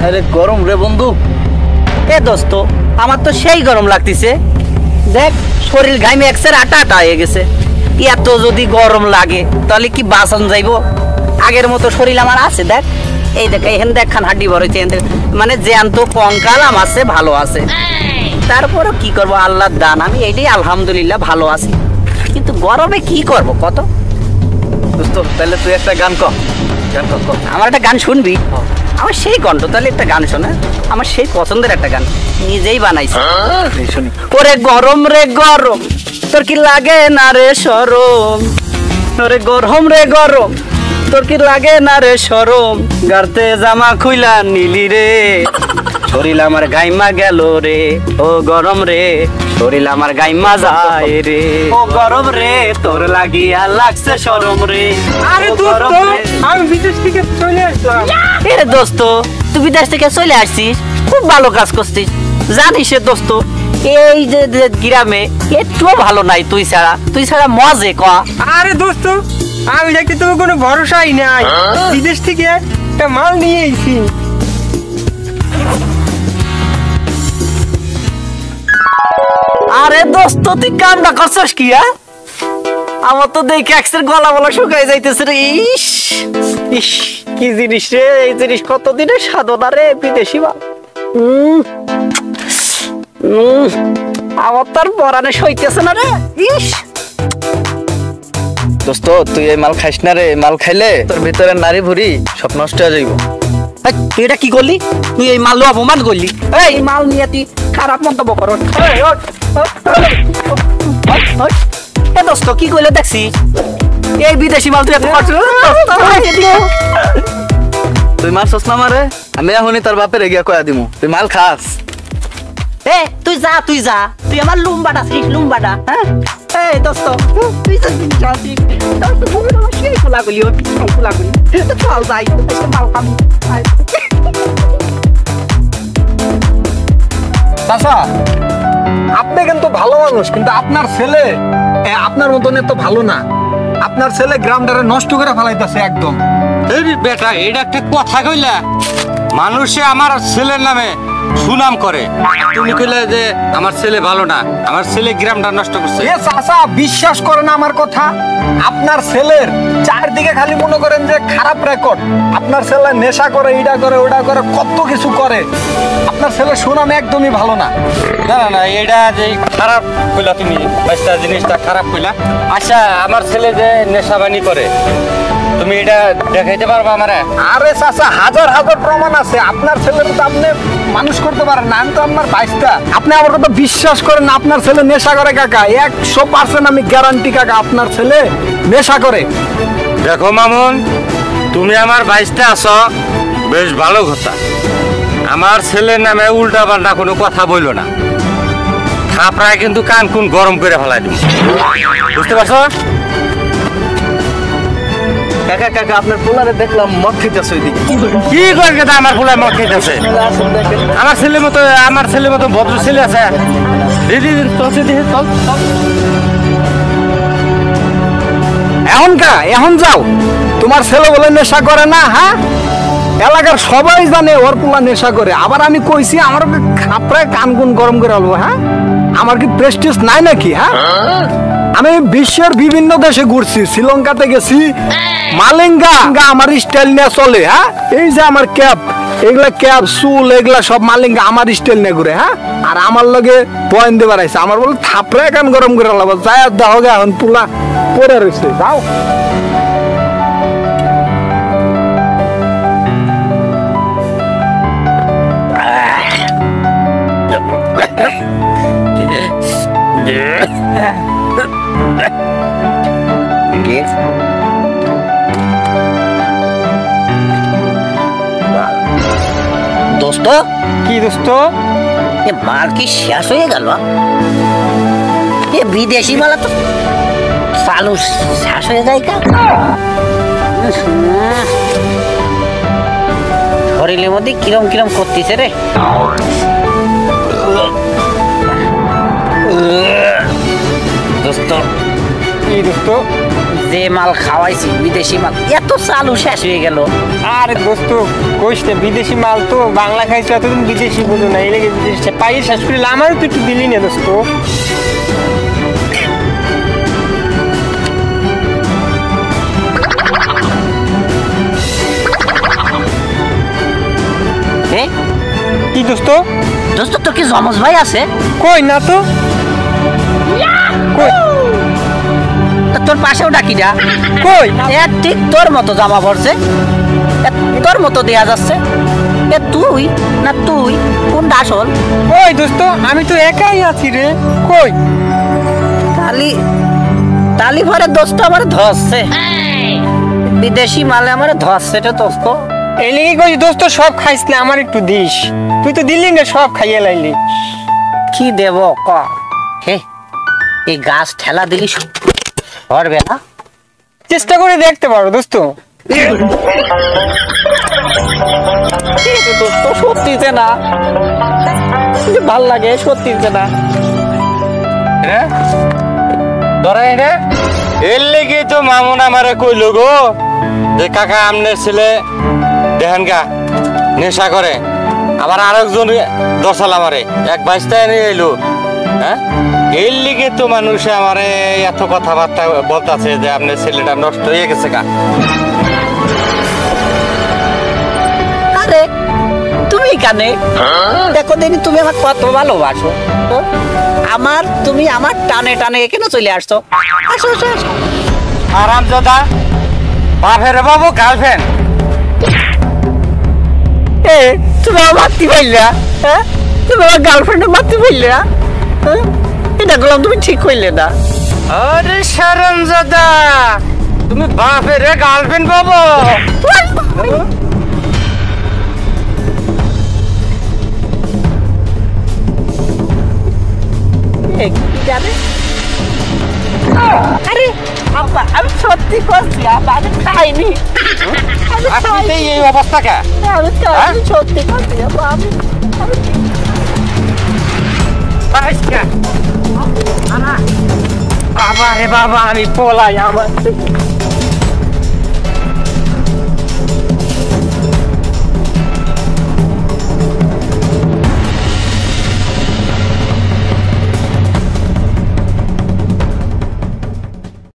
আরে গরম রে বন্ধু। এ দোস্ত আমার তো সেই গরম লাগতেছে, দেখ শরীর ঘামে একসের আটা আটা হয়ে গেছে। এত যদি গরম লাগে তাহলে কি বাঁচান যাইবো? আগের মতো শরীর আমার আছে, দেখ এই দেখ এখান দেখখান হাড্ডি ভরেছে, মানে জ্যান্ত কঙ্কাল আমার আছে, ভালো আছে। তারপরও কি করব, আল্লাহর দান, আমি এইটাই আলহামদুলিল্লাহ ভালো আছি। কিন্তু গরমে কি করব কত? দোস্ত তাহলে তুই একটা গান কর। গান কর। আমার একটা গান শুনবি? আমার সেই কণ্ঠ, তাহলে একটা গান শোনা, আমার সেই পছন্দের একটা গান নিজেই বানাইছি। শুনি। ওরে গরম রে গরম, তোর কি লাগে না রে শরম? ওরে গরম রে গরম, তোর কি লাগে না রে শরম? গাড়তে জামা খুইলা নিলি রে, শরীর আমার গাইমা গেল রে। ও গরম রে, শরীর আমার গাইমা যায় রে। ও গরম রে, তোর লাগিয়া লাগছে শরম রে। আরে দোস্ত, আমি বিদেশ থেকে চলে আসলাম। এ দোস্ত, তুই বিদেশ থেকে চলে আসছিস, খুব ভালো কাজ করছিস। জানিস দোস্ত, এই যে গ্রামে একটু ভালো নাই তুই ছাড়া মজে ক। আরে দোস্ত, আমি দেখতে তো কোনো ভরসাই নাই। বিদেশ থেকে একটা মাল নিয়ে এসেছি। আরে দোস্ত, তুই কামটা করছস কি? আমার তো দেখে এক্সের গলা বলা শুকাই যাইতেছে রে। ইস ইস, কি জিনিস রে এই জিনিস, কতদিনের সাধনা রে বিদেশি মাল। আমার তার পরানে সইতেছে না রে। ইস দোস্ত তুই এই মাল খাইস না রে, মাল খাইলে তোর ভিতরে নারী ভুরি সব নষ্ট হয়ে যাইব। তুই এটা কি করলি? তুই এই মাল অপমান করলি। এই মাল নিয়ে তুই খারাপ মন্তব্য কর। দোস্ত কি কইলে দেখছি, এই বিদেশি মাল তুই এত তুই মারছস না মারে, আমি এখনই তোর বাপের গিয়া কয়া দিমু তুই মাল খাস। এ তুই যা, তুই আমার লুম্বাটা ছিস, লুম্বাটা। হ্যাঁ এই দোস্ত, তুই তো যাচ্ছিস খোলাগুলি চল যাই মাল খাবি। চাচা, আপনি কিন্তু ভালো মানুষ, কিন্তু আপনার ছেলে আপনার মতন এত ভালো না। আপনার ছেলে গ্রামটারে নষ্ট করে ফেলাইতেছে একদম। এই বেটা, এটা একটা কথা কইলা? মানুষে আমার ছেলের নামে সুনাম করে, তুমি কইলে যে আমার ছেলে ভালো না, আমার ছেলে গ্রামটা নষ্ট করছে। এ চাচা, বিশ্বাস করেন আমার কথা, আপনার ছেলের চারদিকে খালি মনে করেন যে খারাপ রেকর্ড। আপনার ছেলে নেশা করে, ইটা করে, ওটা করে, কত কিছু করে। আপনার ছেলের সুনাম একদমই ভালো না। না না না, এটা যে খারাপ কইলা তুমি, বাচ্চা জিনিসটা খারাপ কইলা। আচ্ছা, আমার ছেলে যে নেশাবানি করে, তুমি এটা দেখাইতে পারবা আমারে? আরে চাচা, হাজার হাজার প্রমাণ আছে। আপনার ছেলের তো আপনি মানুষ করতে পারেন না, আমি তো আপনার বাইশটা। আপনি আমার কথা বিশ্বাস করেন না, আপনার ছেলে নেশা করে কাকা, 100% আমি গ্যারান্টি কাকা, আপনার ছেলে নেশা করে। দেখো মামুন, তুমি আমার বাইশটা আছো, বেশ ভালো কথা। আমার ছেলের নামে উল্টা পাল্টা কোনো কথা বললো না, থাপড়ায় কিন্তু কান কুন গরম করে ফেলাই তুমি, বুঝতে পারছো? কাকা কাকা, আপনার পোলারে দেখলাম মদ খাইতেছে ওইদিকে। কি করবে আমার পোলায় মদ খাইতেছে? আমার ছেলের মতো ভদ্র ছেলে আছে? এখন যাও, তোমার ছেলে বলে নেশা করে না? হ্যাঁ, এলাকার সবাই জানে ওর পোলা নেশা করে। আবার আমি কইছি আমার খাপড়ায় কান গুন গরম করে আলবো। হ্যাঁ, আমার কি প্রেস্টিজ নাই নাকি? হ্যাঁ, আমি বিশ্বের বিভিন্ন দেশে ঘুরছি, শ্রীলঙ্কাতে গেছি, মালিঙ্গা আমার স্টাইল নিয়ে চলে। হ্যাঁ, এই যে আমার ক্যাপ, এগুলা ক্যাপ চুল এগুলা সব মালিঙ্গা আমার স্টাইল নিয়ে ঘুরে। হ্যাঁ, আর আমার লগে পয়েন্ট দিয়ে বেড়াইছে, আমার বলে থাপড়ায় কান গরম করে আলাবো। যাই আর দেখো গে এখন পোলা পরে রয়েছে, যাও। দোস্ত কি দোস্ত, এ মাল কি শেষ হয়ে গেল? এ বিদেশি মাল তো চালু শেষ হয়ে যায় কা? শরীরের মধ্যে কিরম কিরম করতেছে রে। দোস্ত কি দোস্ত, যে মাল খাওয়াইছি বিদেশি মাল এত চালু শেষ হয়ে গেল। আরে দোস্ত কইস না, বিদেশি মাল তো বাংলা খাইছো এতদিন বিদেশি বুঝো না, এই লেগে বিদেশি পাই শেষ করে আমারও তো একটু দিলি না দোস্ত। কি দোস্ত? দোস্ত তোর কি জমজ ভাই আছে? কই না তো। কই তা তোর পাশেও ডাকিটা কই ঠিক তোর মতো জামা পড়ছে, তোর মতো দেয়া যাচ্ছে। তুই না তুই কোনটা আসল? কই দোস্ত আমি তো একাই আছি রে। কই তালি ভরে দোস্ত আমার ধরছে, বিদেশি মালে আমার ধরছে রে দোস্ত। এই লেগে কই দোস্ত সব খাইস না, আমার একটু দিস। তুই তো দিলি না, সব খাইয়ে লাইলি। কি দেব ক? হে এই গাছ ঠেলা দিলি ধরবে না? চেষ্টা করে দেখতে পারো দোস্ত। দোস্ত সত্যিতে না, ভাল লাগে সত্যিতে না। ধরাই রে, এর লেগে তো মামুন আমারে কইলো গো যে কাকা আমনের ছেলে দেখেন গা নেশা করে। আবার আরেকজন দশাল আমারে এক বাইশটায় নিয়ে এলো। হ্যাঁ এর লিগে তো মানুষে আমারে এত কথাবার্তা বলতেছে যে আপনার ছেলেটা নষ্ট হয়ে গেছে গা। আরে তুমি কানে দেখো দেখি তুমি আমার কত ভালোবাসো। তুমি আমার টানে টানে কেন চলে আসছো? আসো আসো আসো। আরাম দাদা বাপের বাবু গার্লফ্রেন্ড। তুমি আমার মারতে পারলা? হ্যাঁ তুমি আমার গার্লফ্রেন্ড মারতে পারলা? এটা করলাম তুমি ঠিক করলে না। আরে শরম দাদা তুমি বাপের গার্লফ্রেন্ড পাবো? আরে আমি সত্যি করছি, আমি খাইনি। এই অবস্থা কে? আমি সত্যি করছি। বাবা রে বাবা, আমি পলাই আমার